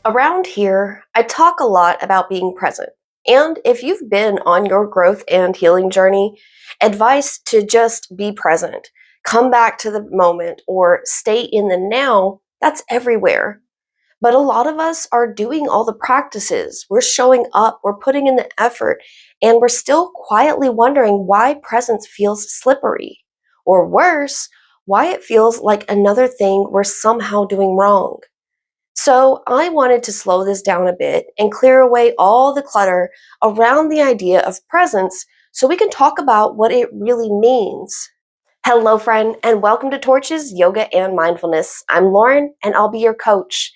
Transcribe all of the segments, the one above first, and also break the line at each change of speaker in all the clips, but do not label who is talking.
Around here, I talk a lot about being present. And if you've been on your growth and healing journey, advice to just be present, come back to the moment, or stay in the now, that's everywhere. But a lot of us are doing all the practices. We're showing up, we're putting in the effort, and we're still quietly wondering why presence feels slippery. Or worse, why it feels like another thing we're somehow doing wrong. So, I wanted to slow this down a bit and clear away all the clutter around the idea of presence so we can talk about what it really means. Hello, friend, and welcome to Torches, Yoga, and Mindfulness. I'm Lauren, and I'll be your coach.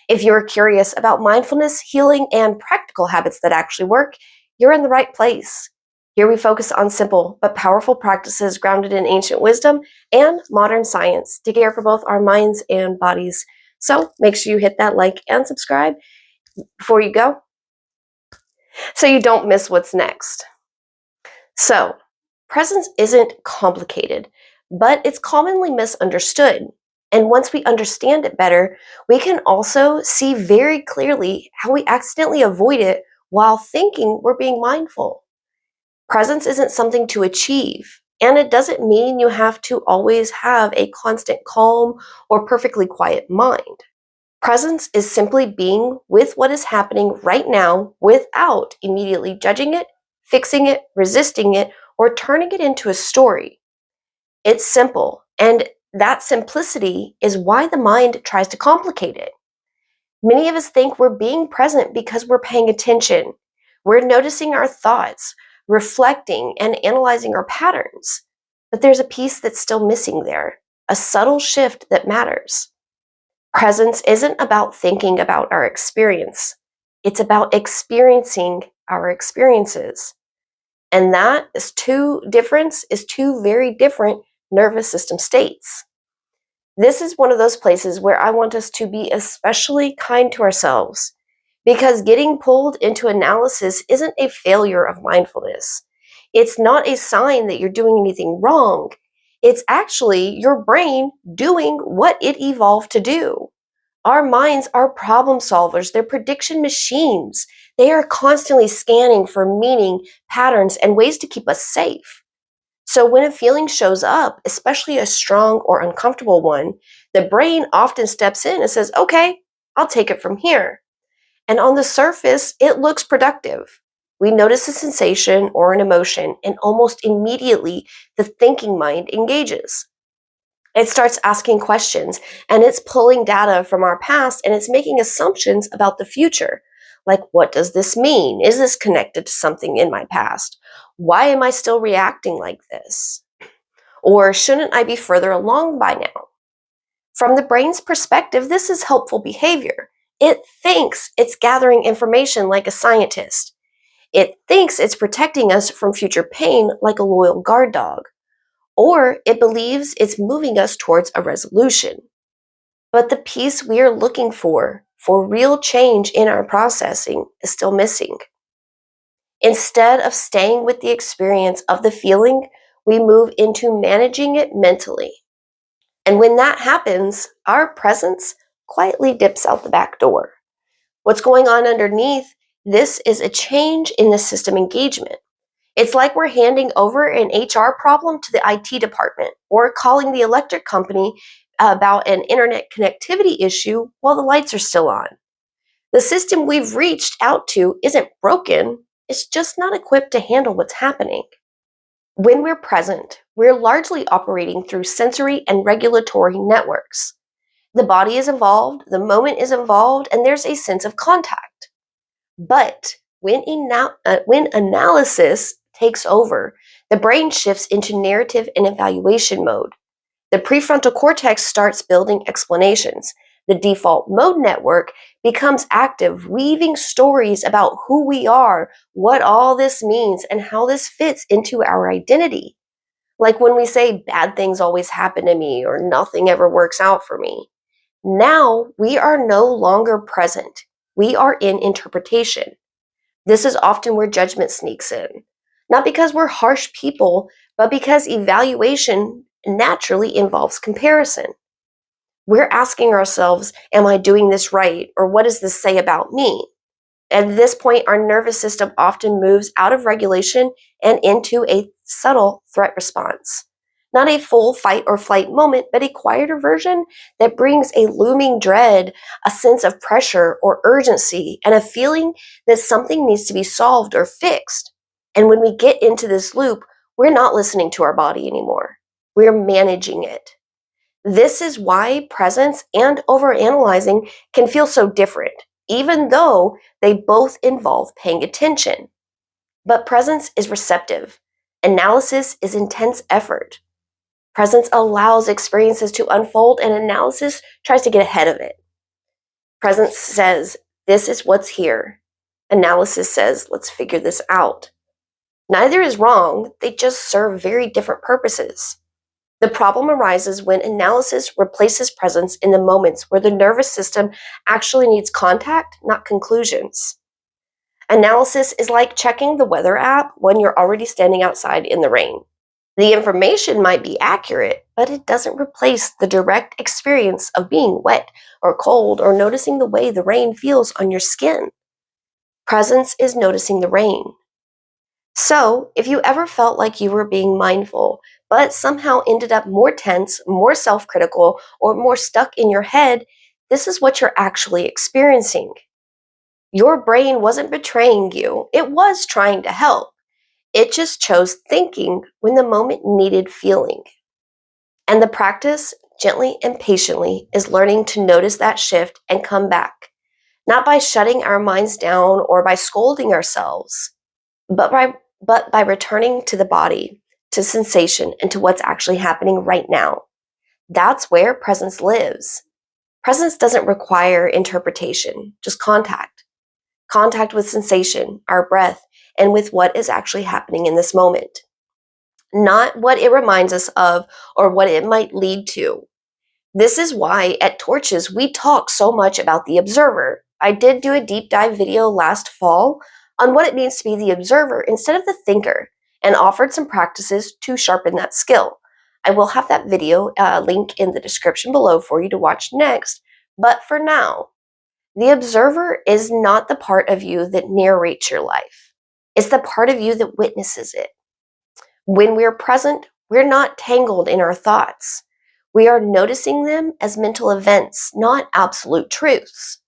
If you're curious about mindfulness, healing, and practical habits that actually work, you're in the right place. Here we focus on simple but powerful practices grounded in ancient wisdom and modern science to care for both our minds and bodies. So make sure you hit that like and subscribe before you go so you don't miss what's next. So, presence isn't complicated, but it's commonly misunderstood. And once we understand it better, we can also see very clearly how we accidentally avoid it while thinking we're being mindful. Presence isn't something to achieve, and it doesn't mean you have to always have a constant calm or perfectly quiet mind. Presence is simply being with what is happening right now without immediately judging it, fixing it, resisting it, or turning it into a story. It's simple, and that simplicity is why the mind tries to complicate it. Many of us think we're being present because we're paying attention. We're noticing our thoughts, reflecting, and analyzing our patterns. But there's a piece that's still missing there, a subtle shift that matters. Presence isn't about thinking about our experience. It's about experiencing our experiences. And that is two very different nervous system states. This is one of those places where I want us to be especially kind to ourselves because getting pulled into analysis isn't a failure of mindfulness. It's not a sign that you're doing anything wrong. It's actually your brain doing what it evolved to do. Our minds are problem solvers, they're prediction machines. They are constantly scanning for meaning, patterns, and ways to keep us safe. So when a feeling shows up, especially a strong or uncomfortable one, the brain often steps in and says, okay, I'll take it from here. And on the surface, it looks productive. We notice a sensation or an emotion, and almost immediately the thinking mind engages. It starts asking questions and it's pulling data from our past and it's making assumptions about the future. Like, what does this mean? Is this connected to something in my past? Why am I still reacting like this? Or shouldn't I be further along by now? From the brain's perspective, this is helpful behavior. It thinks it's gathering information like a scientist. It thinks it's protecting us from future pain like a loyal guard dog. Or it believes it's moving us towards a resolution. But the piece we are looking for real change in our processing, is still missing. Instead of staying with the experience of the feeling, we move into managing it mentally. And when that happens, our presence quietly dips out the back door. What's going on underneath? This is a change in the system engagement. It's like we're handing over an HR problem to the IT department or calling the electric company about an internet connectivity issue while the lights are still on. The system we've reached out to isn't broken, it's just not equipped to handle what's happening. When we're present, we're largely operating through sensory and regulatory networks. The body is involved, the moment is involved, and there's a sense of contact. But when analysis takes over, the brain shifts into narrative and evaluation mode. The prefrontal cortex starts building explanations. The default mode network becomes active, weaving stories about who we are, what all this means, and how this fits into our identity. Like when we say bad things always happen to me or nothing ever works out for me. Now we are no longer present. We are in interpretation. This is often where judgment sneaks in. Not because we're harsh people, but because evaluation naturally involves comparison. We're asking ourselves, am I doing this right? Or what does this say about me? At this point, our nervous system often moves out of regulation and into a subtle threat response. Not a full fight or flight moment, but a quieter version that brings a looming dread, a sense of pressure or urgency, and a feeling that something needs to be solved or fixed. And when we get into this loop, we're not listening to our body anymore. We're managing it. This is why presence and overanalyzing can feel so different, even though they both involve paying attention. But presence is receptive. Analysis is intense effort. Presence allows experiences to unfold, and analysis tries to get ahead of it. Presence says, this is what's here. Analysis says, let's figure this out. Neither is wrong, they just serve very different purposes. The problem arises when analysis replaces presence in the moments where the nervous system actually needs contact, not conclusions. Analysis is like checking the weather app when you're already standing outside in the rain. The information might be accurate, but it doesn't replace the direct experience of being wet or cold or noticing the way the rain feels on your skin. Presence is noticing the rain. So, if you ever felt like you were being mindful, but somehow ended up more tense, more self critical, or more stuck in your head, this is what you're actually experiencing. Your brain wasn't betraying you, it was trying to help. It just chose thinking when the moment needed feeling. And the practice, gently and patiently, is learning to notice that shift and come back, not by shutting our minds down or by scolding ourselves, but by returning to the body, to sensation, and to what's actually happening right now. That's where presence lives. Presence doesn't require interpretation, just contact. Contact with sensation, our breath, and with what is actually happening in this moment. Not what it reminds us of or what it might lead to. This is why at Torches we talk so much about the observer. I did do a deep dive video last fall on what it means to be the observer instead of the thinker and offered some practices to sharpen that skill. I will have that video link in the description below for you to watch next, but for now, the observer is not the part of you that narrates your life. It's the part of you that witnesses it. When we're present, we're not tangled in our thoughts. We are noticing them as mental events, not absolute truths.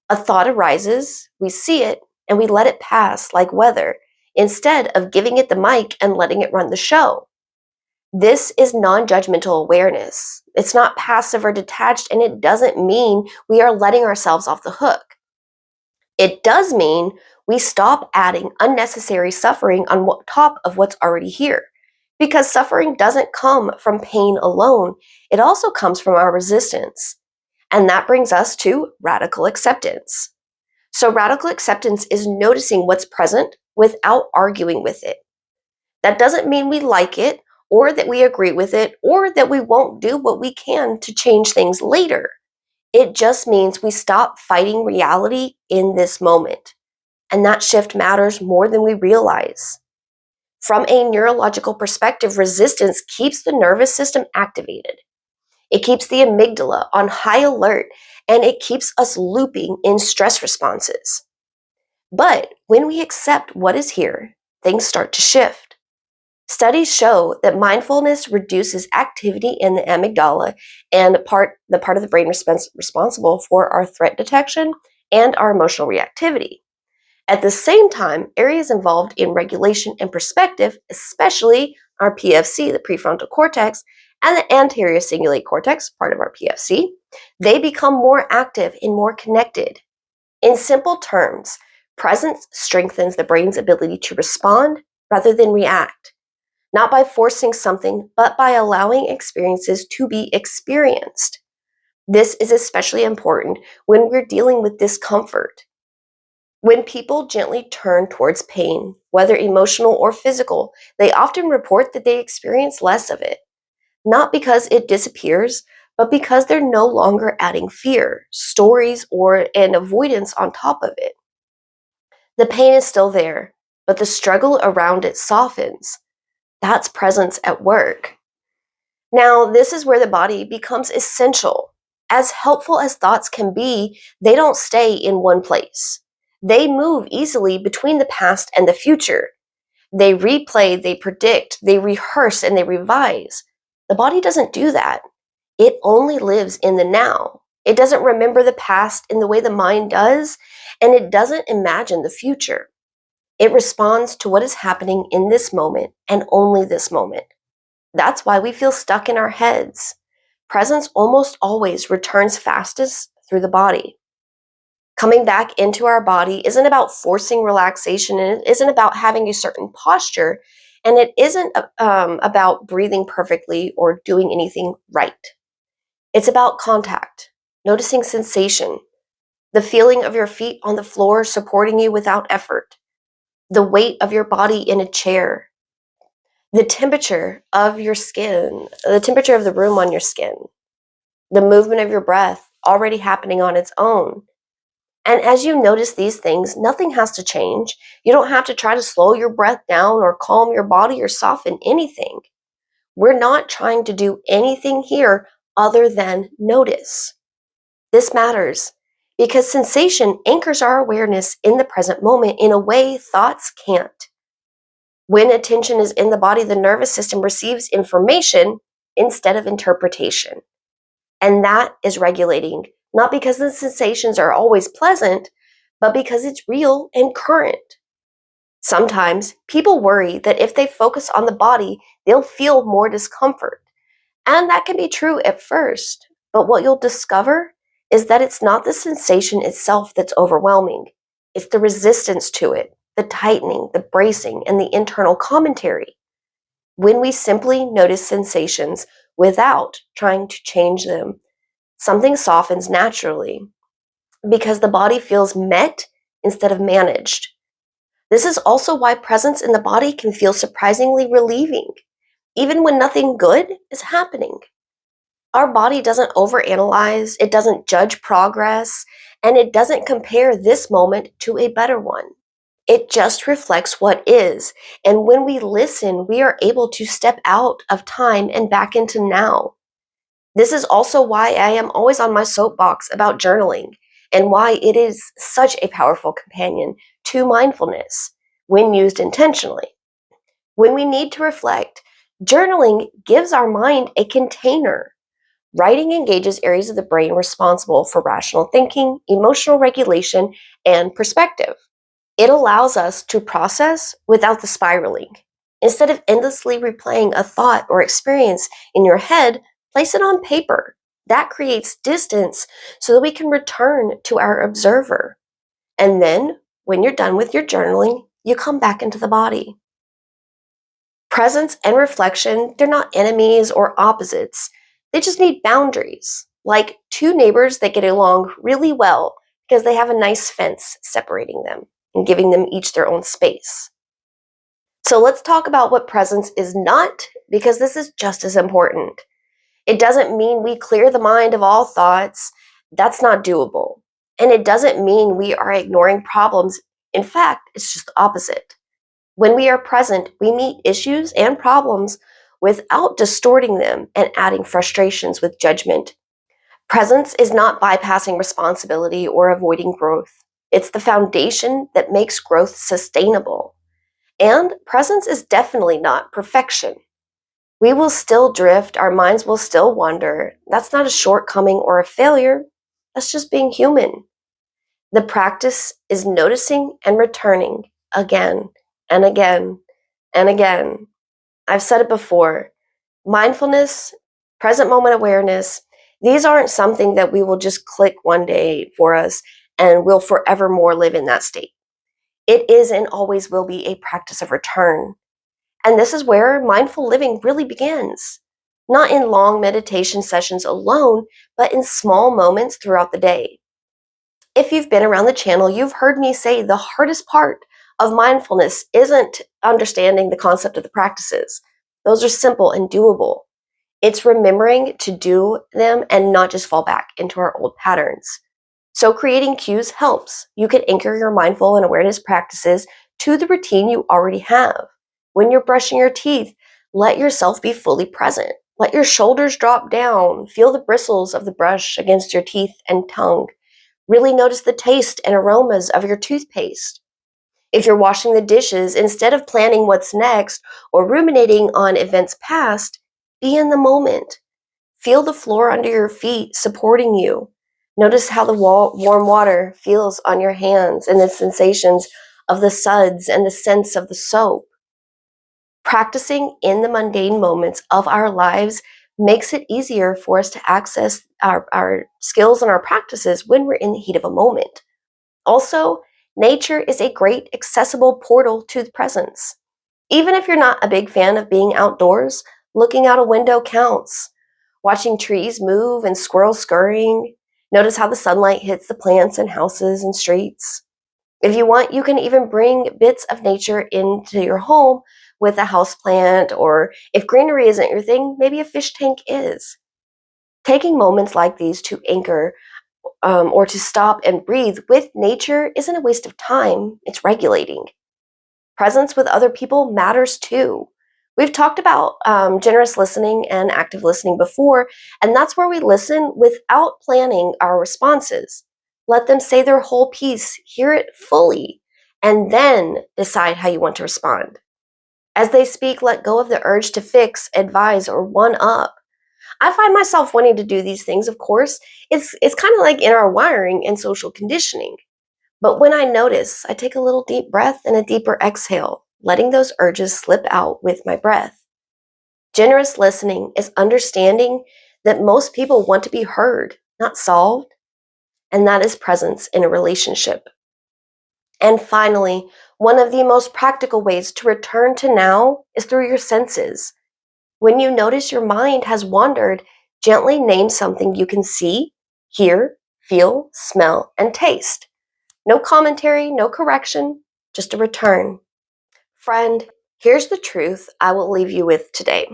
A thought arises, we see it, and we let it pass like weather, instead of giving it the mic and letting it run the show. This is non-judgmental awareness. It's not passive or detached, and it doesn't mean we are letting ourselves off the hook. It does mean we stop adding unnecessary suffering on top of what's already here. Because suffering doesn't come from pain alone, it also comes from our resistance. And that brings us to radical acceptance. So, radical acceptance is noticing what's present without arguing with it. That doesn't mean we like it, or that we agree with it, or that we won't do what we can to change things later. It just means we stop fighting reality in this moment. And that shift matters more than we realize. From a neurological perspective, resistance keeps the nervous system activated. It keeps the amygdala on high alert, and it keeps us looping in stress responses. But when we accept what is here, things start to shift. Studies show that mindfulness reduces activity in the amygdala and the part of the brain responsible for our threat detection and our emotional reactivity. At the same time, areas involved in regulation and perspective, especially our PFC, the prefrontal cortex, and the anterior cingulate cortex, part of our PFC, they become more active and more connected. In simple terms, presence strengthens the brain's ability to respond rather than react, not by forcing something, but by allowing experiences to be experienced. This is especially important when we're dealing with discomfort. When people gently turn towards pain, whether emotional or physical, they often report that they experience less of it. Not because it disappears, but because they're no longer adding fear, stories, or an avoidance on top of it. The pain is still there, but the struggle around it softens. That's presence at work. Now, this is where the body becomes essential. As helpful as thoughts can be, they don't stay in one place. They move easily between the past and the future. They replay, they predict, they rehearse, and they revise. The body doesn't do that. It only lives in the now. It doesn't remember the past in the way the mind does, and it doesn't imagine the future. It responds to what is happening in this moment and only this moment. That's why we feel stuck in our heads. Presence almost always returns fastest through the body. Coming back into our body isn't about forcing relaxation, and it isn't about having a certain posture, and it isn't about breathing perfectly or doing anything right. It's about contact, noticing sensation, the feeling of your feet on the floor supporting you without effort, the weight of your body in a chair, the temperature of your skin, the temperature of the room on your skin, the movement of your breath already happening on its own. And as you notice these things, nothing has to change. You don't have to try to slow your breath down or calm your body or soften anything. We're not trying to do anything here other than notice. This matters because sensation anchors our awareness in the present moment in a way thoughts can't. When attention is in the body, the nervous system receives information instead of interpretation. And that is regulating, not because the sensations are always pleasant, but because it's real and current. Sometimes people worry that if they focus on the body, they'll feel more discomfort. And that can be true at first, but what you'll discover is that it's not the sensation itself that's overwhelming. It's the resistance to it, the tightening, the bracing, and the internal commentary. When we simply notice sensations without trying to change them, something softens naturally because the body feels met instead of managed. This is also why presence in the body can feel surprisingly relieving, even when nothing good is happening. Our body doesn't overanalyze, it doesn't judge progress, and it doesn't compare this moment to a better one. It just reflects what is. And when we listen, we are able to step out of time and back into now. This is also why I am always on my soapbox about journaling and why it is such a powerful companion to mindfulness when used intentionally. When we need to reflect, journaling gives our mind a container. Writing engages areas of the brain responsible for rational thinking, emotional regulation, and perspective. It allows us to process without the spiraling. Instead of endlessly replaying a thought or experience in your head, place it on paper. That creates distance so that we can return to our observer. And then, when you're done with your journaling, you come back into the body. Presence and reflection, they're not enemies or opposites. They just need boundaries, like two neighbors that get along really well because they have a nice fence separating them and giving them each their own space. So let's talk about what presence is not, because this is just as important. It doesn't mean we clear the mind of all thoughts. That's not doable. And it doesn't mean we are ignoring problems. In fact, it's just the opposite. When we are present, we meet issues and problems without distorting them and adding frustrations with judgment. Presence is not bypassing responsibility or avoiding growth. It's the foundation that makes growth sustainable. And presence is definitely not perfection. We will still drift, our minds will still wander. That's not a shortcoming or a failure, that's just being human. The practice is noticing and returning again and again and again. I've said it before, mindfulness, present moment awareness, these aren't something that we will just click one day for us and we'll forevermore live in that state. It is and always will be a practice of return. And this is where mindful living really begins. Not in long meditation sessions alone, but in small moments throughout the day. If you've been around the channel, you've heard me say the hardest part of mindfulness isn't understanding the concept of the practices. Those are simple and doable. It's remembering to do them and not just fall back into our old patterns. So creating cues helps. You can anchor your mindful and awareness practices to the routine you already have. When you're brushing your teeth, let yourself be fully present. Let your shoulders drop down. Feel the bristles of the brush against your teeth and tongue. Really notice the taste and aromas of your toothpaste. If you're washing the dishes, instead of planning what's next or ruminating on events past, be in the moment. Feel the floor under your feet supporting you. Notice how the warm water feels on your hands and the sensations of the suds and the scents of the soap. Practicing in the mundane moments of our lives makes it easier for us to access our skills and our practices when we're in the heat of a moment. Also, nature is a great accessible portal to the presence. Even if you're not a big fan of being outdoors, looking out a window counts. Watching trees move and squirrels scurrying. Notice how the sunlight hits the plants and houses and streets. If you want, you can even bring bits of nature into your home with a houseplant, or if greenery isn't your thing, maybe a fish tank is. Taking moments like these to anchor or to stop and breathe with nature isn't a waste of time, it's regulating. Presence with other people matters too. We've talked about generous listening and active listening before, and that's where we listen without planning our responses. Let them say their whole piece, hear it fully, and then decide how you want to respond. As they speak, let go of the urge to fix, advise, or one up. I find myself wanting to do these things, of course. It's kind of like in our wiring and social conditioning. But when I notice, I take a little deep breath and a deeper exhale, letting those urges slip out with my breath. Generous listening is understanding that most people want to be heard, not solved, and that is presence in a relationship. And finally, one of the most practical ways to return to now is through your senses. When you notice your mind has wandered, gently name something you can see, hear, feel, smell, and taste. No commentary, no correction, just a return. Friend, here's the truth I will leave you with today.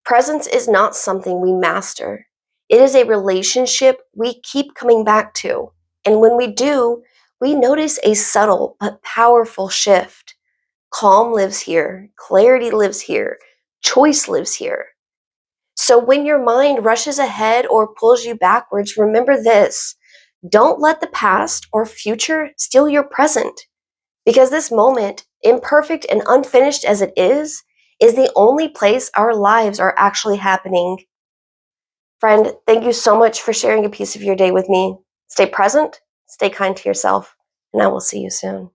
Presence is not something we master. It is a relationship we keep coming back to. And when we do, we notice a subtle but powerful shift. Calm lives here, clarity lives here, choice lives here. So when your mind rushes ahead or pulls you backwards, remember this. Don't let the past or future steal your present, because this moment, imperfect and unfinished as it is the only place our lives are actually happening. Friend, thank you so much for sharing a piece of your day with me. Stay present, stay kind to yourself, and I will see you soon.